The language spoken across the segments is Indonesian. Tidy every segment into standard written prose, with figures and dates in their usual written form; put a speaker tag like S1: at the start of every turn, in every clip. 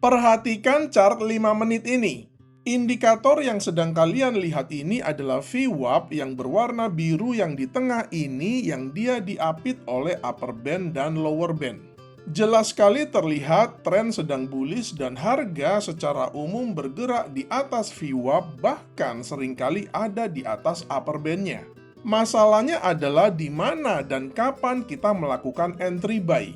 S1: Perhatikan chart 5 menit ini. Indikator yang sedang kalian lihat ini adalah VWAP yang berwarna biru yang di tengah ini yang dia diapit oleh upper band dan lower band. Jelas sekali terlihat tren sedang bullish dan harga secara umum bergerak di atas VWAP bahkan seringkali ada di atas upper bandnya. Masalahnya adalah di mana dan kapan kita melakukan entry buy.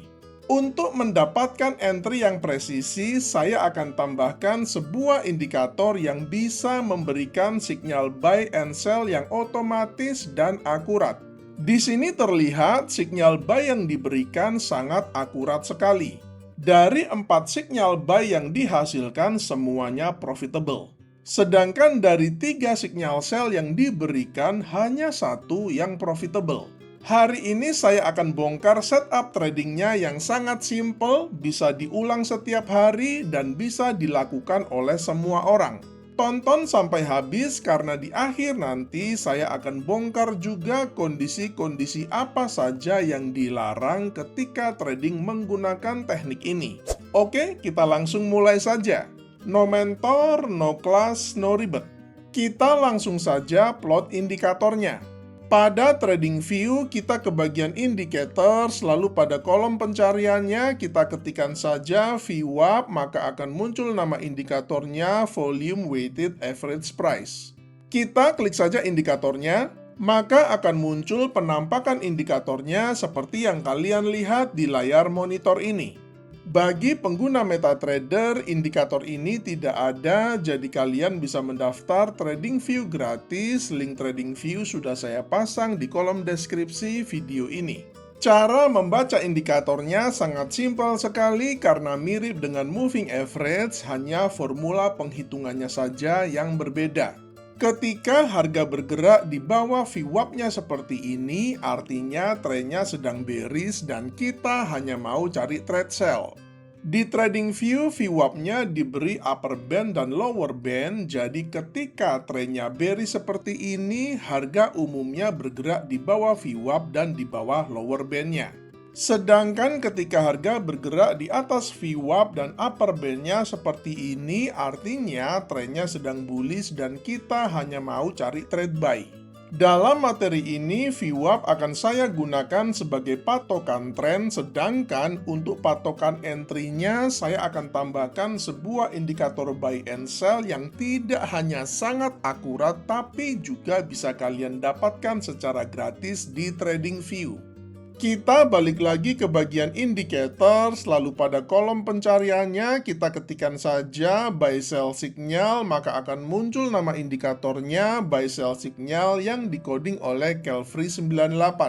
S1: Untuk mendapatkan entry yang presisi, saya akan tambahkan sebuah indikator yang bisa memberikan sinyal buy and sell yang otomatis dan akurat. Di sini terlihat sinyal buy yang diberikan sangat akurat sekali. Dari 4 sinyal buy yang dihasilkan, semuanya profitable. Sedangkan dari 3 sinyal sell yang diberikan, hanya 1 yang profitable. Hari ini saya akan bongkar setup tradingnya yang sangat simple, bisa diulang setiap hari, dan bisa dilakukan oleh semua orang. Tonton sampai habis karena di akhir nanti saya akan bongkar juga kondisi-kondisi apa saja yang dilarang ketika trading menggunakan teknik ini. Oke, kita langsung mulai saja. No mentor, no class, no ribet. Kita langsung saja plot indikatornya. Pada TradingView, kita ke bagian indicators, lalu pada kolom pencariannya kita ketikkan saja VWAP, maka akan muncul nama indikatornya Volume Weighted Average Price. Kita klik saja indikatornya, maka akan muncul penampakan indikatornya seperti yang kalian lihat di layar monitor ini. Bagi pengguna MetaTrader, indikator ini tidak ada, jadi kalian bisa mendaftar TradingView gratis. Link TradingView sudah saya pasang di kolom deskripsi video ini. Cara membaca indikatornya sangat simpel sekali karena mirip dengan moving average, hanya formula penghitungannya saja yang berbeda. Ketika harga bergerak di bawah VWAP-nya seperti ini, artinya trennya sedang bearish dan kita hanya mau cari trade sell. Di TradingView, VWAP-nya diberi upper band dan lower band, jadi ketika trennya bearish seperti ini, harga umumnya bergerak di bawah VWAP dan di bawah lower band-nya. Sedangkan ketika harga bergerak di atas VWAP dan upper band-nya seperti ini, artinya trennya sedang bullish dan kita hanya mau cari trade buy. Dalam materi ini, VWAP akan saya gunakan sebagai patokan tren, sedangkan untuk patokan entry-nya, saya akan tambahkan sebuah indikator buy and sell yang tidak hanya sangat akurat, tapi juga bisa kalian dapatkan secara gratis di TradingView. Kita balik lagi ke bagian indicators, lalu pada kolom pencariannya kita ketikkan saja buy sell signal, maka akan muncul nama indikatornya buy sell signal yang dikoding oleh Kelfrey98.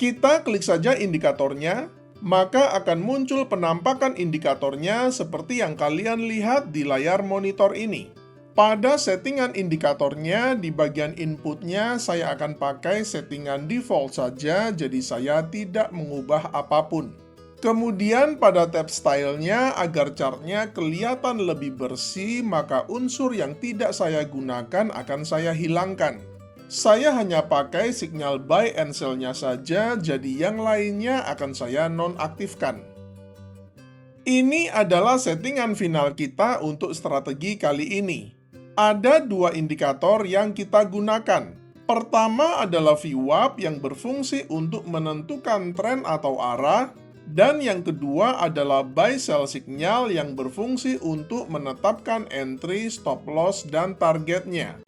S1: Kita klik saja indikatornya, maka akan muncul penampakan indikatornya seperti yang kalian lihat di layar monitor ini. Pada settingan indikatornya, di bagian inputnya saya akan pakai settingan default saja, jadi saya tidak mengubah apapun. Kemudian pada tab stylenya, agar chartnya kelihatan lebih bersih, maka unsur yang tidak saya gunakan akan saya hilangkan. Saya hanya pakai signal buy and sell-nya saja, jadi yang lainnya akan saya nonaktifkan. Ini adalah settingan final kita untuk strategi kali ini. Ada 2 indikator yang kita gunakan. Pertama adalah VWAP yang berfungsi untuk menentukan tren atau arah, dan yang kedua adalah buy sell signal yang berfungsi untuk menetapkan entry, stop loss, dan targetnya.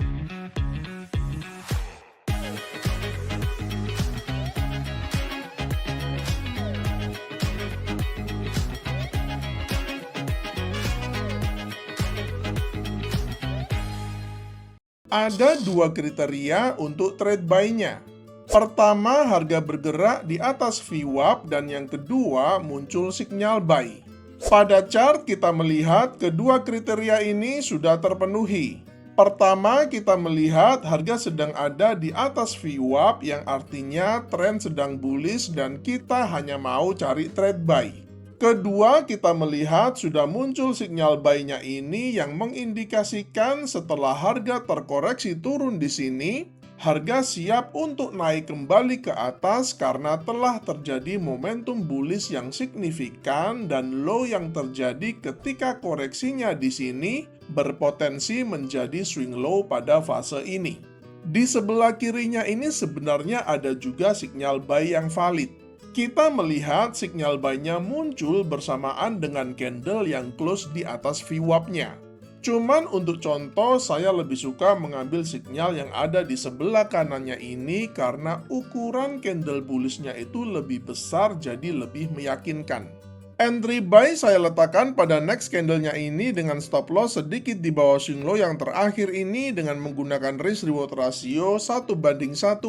S1: Ada 2 kriteria untuk trade buy-nya. Pertama, harga bergerak di atas VWAP, dan yang kedua, muncul sinyal buy. Pada chart kita melihat kedua kriteria ini sudah terpenuhi. Pertama, kita melihat harga sedang ada di atas VWAP yang artinya tren sedang bullish dan kita hanya mau cari trade buy. Kedua, kita melihat sudah muncul sinyal buy-nya ini yang mengindikasikan setelah harga terkoreksi turun di sini, Harga siap untuk naik kembali ke atas karena telah terjadi momentum bullish yang signifikan dan low yang terjadi ketika koreksinya di sini berpotensi menjadi swing low pada fase ini. Di sebelah kirinya ini sebenarnya ada juga sinyal buy yang valid. Kita melihat sinyal buy-nya muncul bersamaan dengan candle yang close di atas VWAP-nya. Cuman untuk contoh, saya lebih suka mengambil sinyal yang ada di sebelah kanannya ini karena ukuran candle bullish-nya itu lebih besar jadi lebih meyakinkan. Entry buy saya letakkan pada next candle-nya ini dengan stop loss sedikit di bawah swing low yang terakhir ini dengan menggunakan risk reward ratio 1:1,5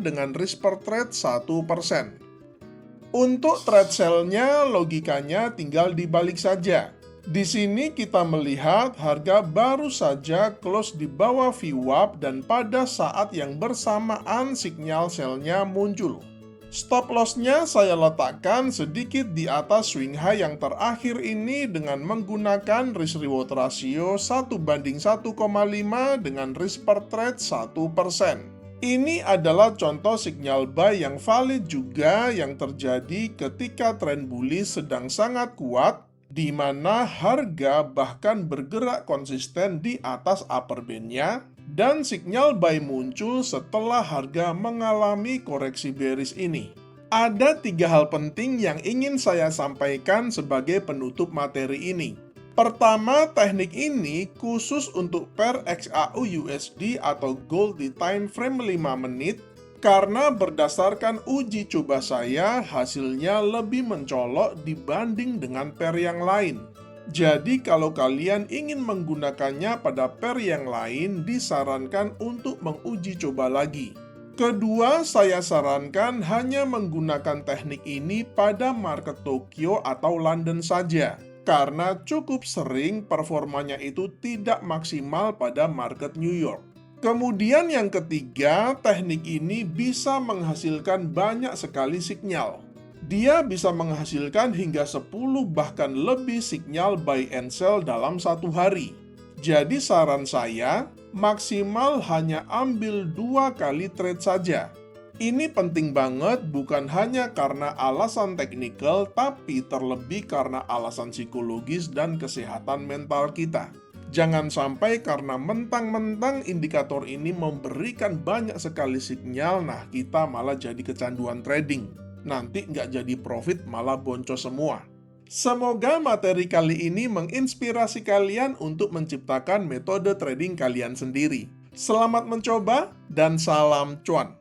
S1: dengan risk per trade 1%. Untuk trade sell-nya logikanya tinggal dibalik saja. Di sini kita melihat harga baru saja close di bawah VWAP dan pada saat yang bersamaan sinyal sell-nya muncul. Stop loss-nya saya letakkan sedikit di atas swing high yang terakhir ini dengan menggunakan risk reward ratio 1:1,5 dengan risk per trade 1%. Ini adalah contoh sinyal buy yang valid juga yang terjadi ketika tren bullish sedang sangat kuat, di mana harga bahkan bergerak konsisten di atas upper band-nya, dan sinyal buy muncul setelah harga mengalami koreksi bearish ini. Ada 3 hal penting yang ingin saya sampaikan sebagai penutup materi ini. Pertama, teknik ini khusus untuk pair XAU USD atau gold di time frame 5 menit, karena berdasarkan uji coba saya, hasilnya lebih mencolok dibanding dengan pair yang lain. Jadi kalau kalian ingin menggunakannya pada pair yang lain, disarankan untuk menguji coba lagi. Kedua, saya sarankan hanya menggunakan teknik ini pada market Tokyo atau London saja, karena cukup sering performanya itu tidak maksimal pada market New York. Kemudian yang ketiga, teknik ini bisa menghasilkan banyak sekali sinyal. Dia bisa menghasilkan hingga 10 bahkan lebih sinyal buy and sell dalam satu hari. Jadi saran saya, maksimal hanya ambil 2 kali trade saja. Ini penting banget bukan hanya karena alasan teknikal, tapi terlebih karena alasan psikologis dan kesehatan mental kita. Jangan sampai karena mentang-mentang indikator ini memberikan banyak sekali sinyal, nah kita malah jadi kecanduan trading. Nanti nggak jadi profit, malah boncos semua. Semoga materi kali ini menginspirasi kalian untuk menciptakan metode trading kalian sendiri. Selamat mencoba dan salam cuan!